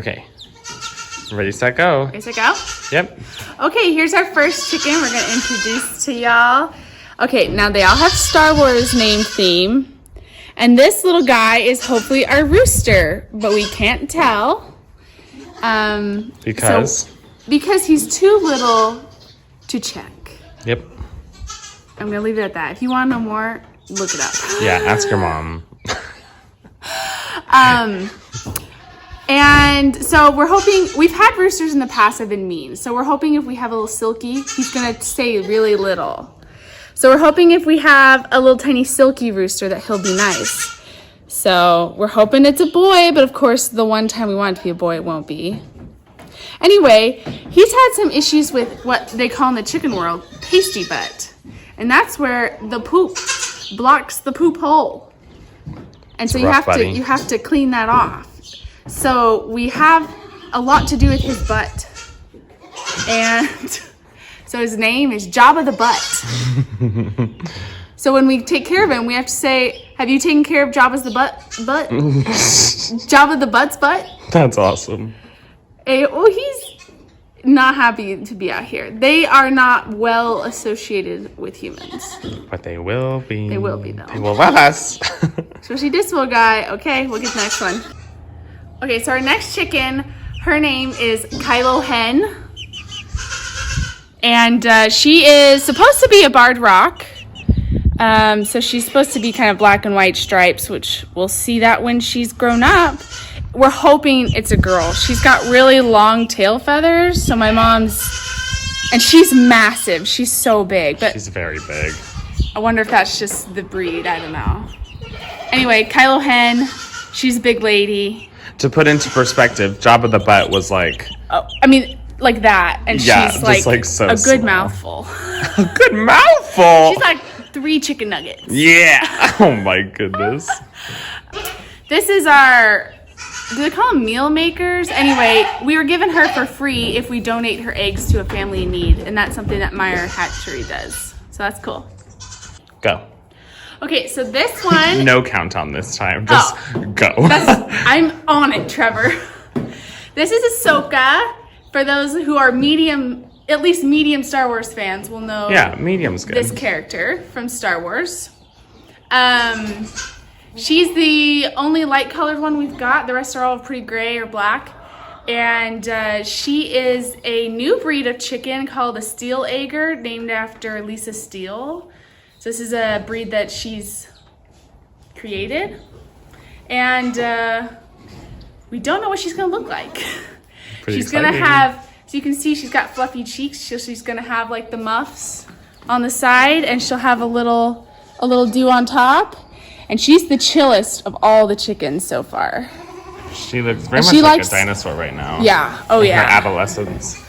Okay. Ready, set, go. Ready, set, go? Yep. Okay, here's our first chicken we're going to introduce to y'all. Okay, now they all have Star Wars name theme. And this little guy is hopefully our rooster, but we can't tell. Because he's too little to check. Yep. I'm going to leave it at that. If you want to know more, look it up. Yeah, ask your mom. And so we're hoping, we've had roosters in the past that have been mean. So we're hoping if we have a little Silky, he's going to stay really little. So we're hoping if we have a little tiny Silky rooster that he'll be nice. So we're hoping it's a boy, but of course the one time we want it to be a boy, it won't be. Anyway, he's had some issues with what they call in the chicken world, pasty butt. And that's where the poop blocks the poop hole. And so you have to clean that off. So we have a lot to do with his butt. And so his name is Jabba the Butt. So when we take care of him, we have to say, have you taken care of Jabba's the butt? Jabba the Butt's butt? That's awesome. He's not happy to be out here. They are not well associated with humans. But they will be. They will be, though. They will love us. Especially this little guy. Okay, we'll get the next one. Okay, so our next chicken, her name is Kylo Hen. And she is supposed to be a barred rock. So she's supposed to be kind of black and white stripes, which we'll see that when she's grown up. We're hoping it's a girl. She's got really long tail feathers. So my mom's, and she's massive. She's so big. But she's very big. I wonder if that's just the breed. I don't know. Anyway, Kylo Hen, she's a big lady. To put into perspective, Jabba the Butt was like... Oh, I mean, like that. And yeah, she's like so a good small. Mouthful. A good mouthful? She's like 3 chicken nuggets. Yeah. Oh my goodness. This is our... Do they call them meal makers? Anyway, we were given her for free if we donate her eggs to a family in need. And that's something that Meyer Hatchery does. So that's cool. Go. Okay, so this one... No countdown this time. Just go. I'm on it, Trevor. This is Ahsoka. For those who are medium, at least medium Star Wars fans will know... Yeah, medium's good. This character from Star Wars. She's the only light-colored one we've got. The rest are all pretty gray or black. And she is a new breed of chicken called a Steel Egger, named after Lisa Steele. So this is a breed that she's created. And we don't know what she's going to look like. She's going to have, so you can see she's got fluffy cheeks. So she's going to have like the muffs on the side. And she'll have a little dew on top. And she's the chillest of all the chickens so far. She looks very much like a dinosaur right now. Yeah. Oh, yeah. Her adolescence.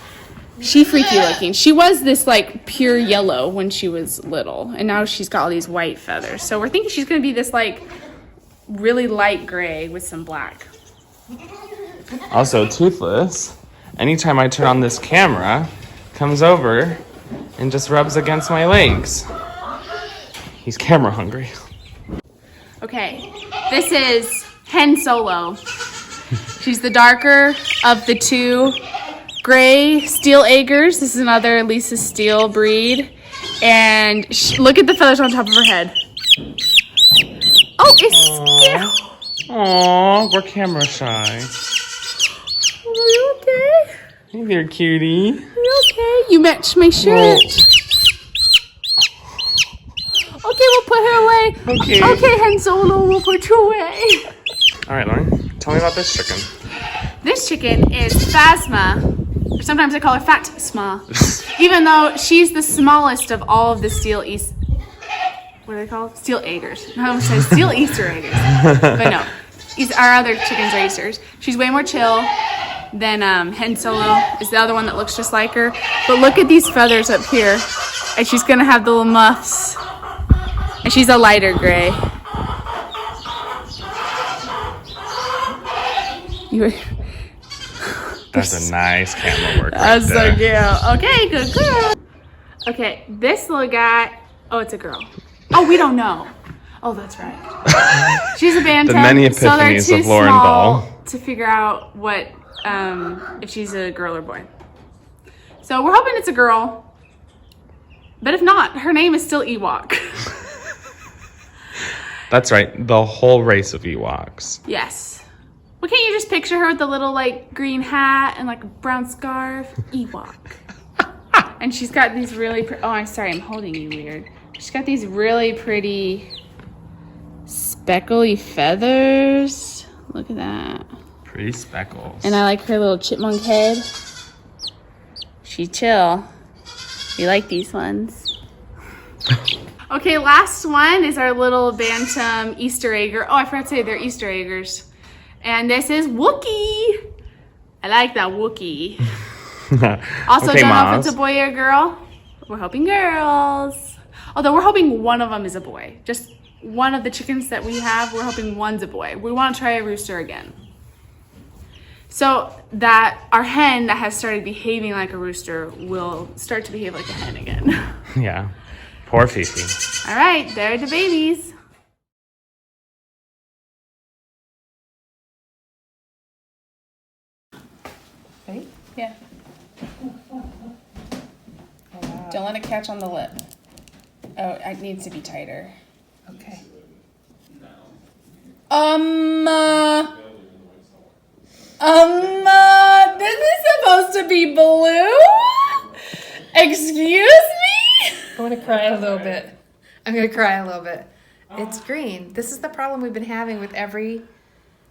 She freaky looking. She was this like pure yellow when she was little. And now she's got all these white feathers. So we're thinking she's going to be this like really light gray with some black. Also, Toothless, anytime I turn on this camera, comes over and just rubs against my legs. He's camera hungry. Okay, this is Hen Solo. She's the darker of the 2 gray Steel Eggers. This is another Lisa Steele breed. And look at the feathers on top of her head. Oh, it's scary. Aww, we're camera shy. Are you okay? Hey there, cutie. Are you okay? You matched my shirt. Okay, we'll put her away. Okay, Han Solo, we'll put you away. All right, Lauren, tell me about this chicken. This chicken is Phasma, or sometimes I call her Fatsma, even though she's the smallest of all of the Steel Eggers. I almost said Steel Easter Eggers, but no, our other chickens are Easters. She's way more chill than Hen Solo is the other one that looks just like her. But look at these feathers up here, and she's gonna have the little muffs. And she's a lighter gray. That's a nice camera work. That's so cute. Okay, good girl. Okay, this little guy. Oh, it's a girl. Oh, we don't know. Oh, that's right. She's a bantam. The many epiphanies so of Lauren small Ball. To figure out what if she's a girl or boy. So we're hoping it's a girl. But if not, her name is still Ewok. That's right. The whole race of Ewoks. Yes. Well, can't you just picture her with the little like green hat and like a brown scarf? Ewok. And she's got these really oh, I'm sorry, I'm holding you weird. She's got these really pretty speckly feathers. Look at that. Pretty speckles. And I like her little chipmunk head. She chill. We like these ones. Okay, last one is our little bantam Easter egger. Oh, I forgot to say they're Easter eggers. And this is Wookiee. I like that Wookiee. Also, Okay, don't know if Moms. it's a boy or a girl. We're hoping girls. Although we're hoping one of them is a boy. Just one of the chickens that we have, we're hoping one's a boy. We want to try a rooster again. So that our hen that has started behaving like a rooster will start to behave like a hen again. Yeah. Poor Fifi. All right, there are the babies. Ready? Yeah. Oh, wow. Don't let it catch on the lip. Oh, it needs to be tighter. Okay. This is supposed to be blue? Excuse me? I want to cry a little bit. I'm going to cry a little bit. It's green. This is the problem we've been having with every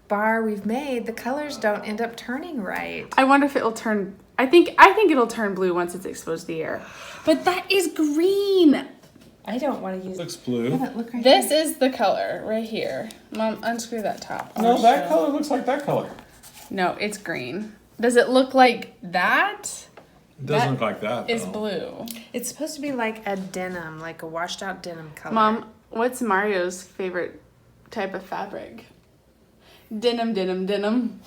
bar we've made. The colors don't end up turning right. I wonder if it'll turn. I think it'll turn blue once it's exposed to the air. But that is green. I don't want to use Looks blue. Look right This is the color right here. Mom, unscrew that top. No, that color looks like that color. No, it's green. Does it look like that? It doesn't That look like that. Is though. blue. It's supposed to be like a denim, like a washed out denim color. Mom, what's Mario's favorite type of fabric? Denim, denim, denim.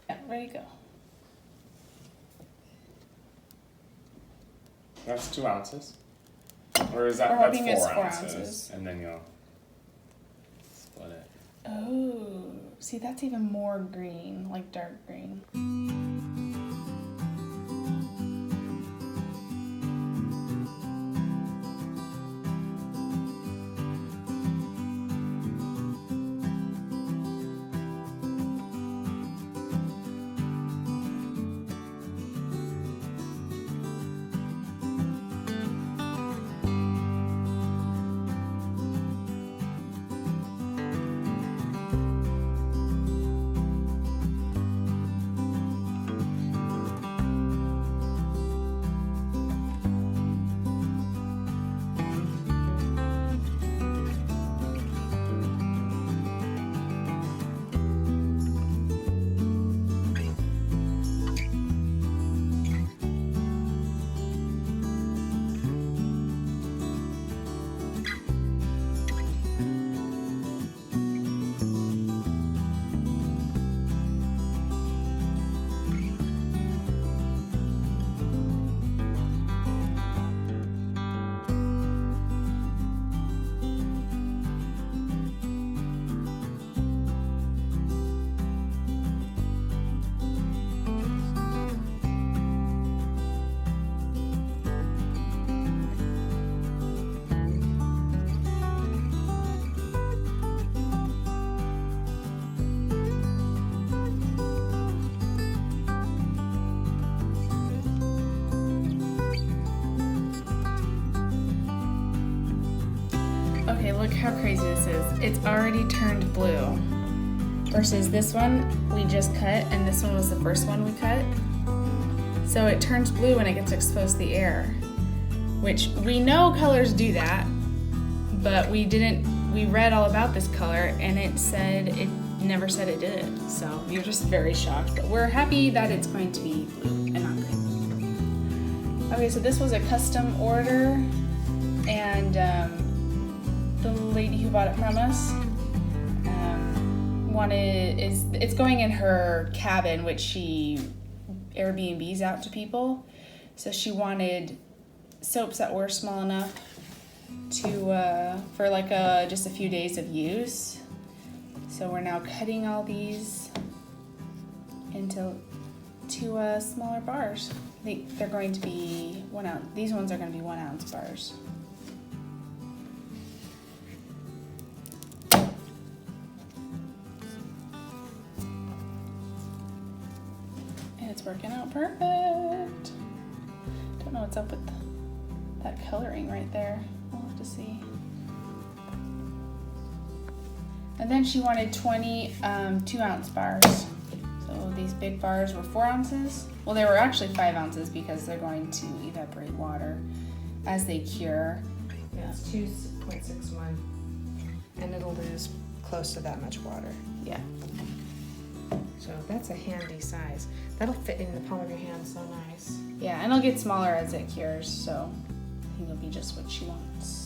Yeah, ready to go. That's 2 ounces. Or is that We're that's hoping it's 4 4 ounces? ounces. And then you'll split it. Oh, see, that's even more green, like dark green. Okay, look how crazy this is. It's already turned blue. Versus this one we just cut, and this one was the first one we cut. So it turns blue when it gets exposed to the air. Which we know colors do that, but we read all about this color and it never said it did it. So we were just very shocked, but we're happy that it's going to be blue and not green. Okay, so this was a custom order, and the lady who bought it from us it's going in her cabin, which she Airbnbs out to people. So she wanted soaps that were small enough to for like just a few days of use. So we're now cutting all these into two smaller bars. I think they're going to be 1 ounce. These ones are going to be 1 ounce bars. And it's working out perfect. Don't know what's up with that coloring right there. We'll have to see. And then she wanted 20 2 ounce bars. So these big bars were 4 ounces. Well, they were actually 5 ounces because they're going to evaporate water as they cure. It's 2.61, and it'll lose close to that much water. Yeah. So that's a handy size. That'll fit in the palm of your hand so nice. Yeah, and it'll get smaller as it cures, so I think it'll be just what she wants.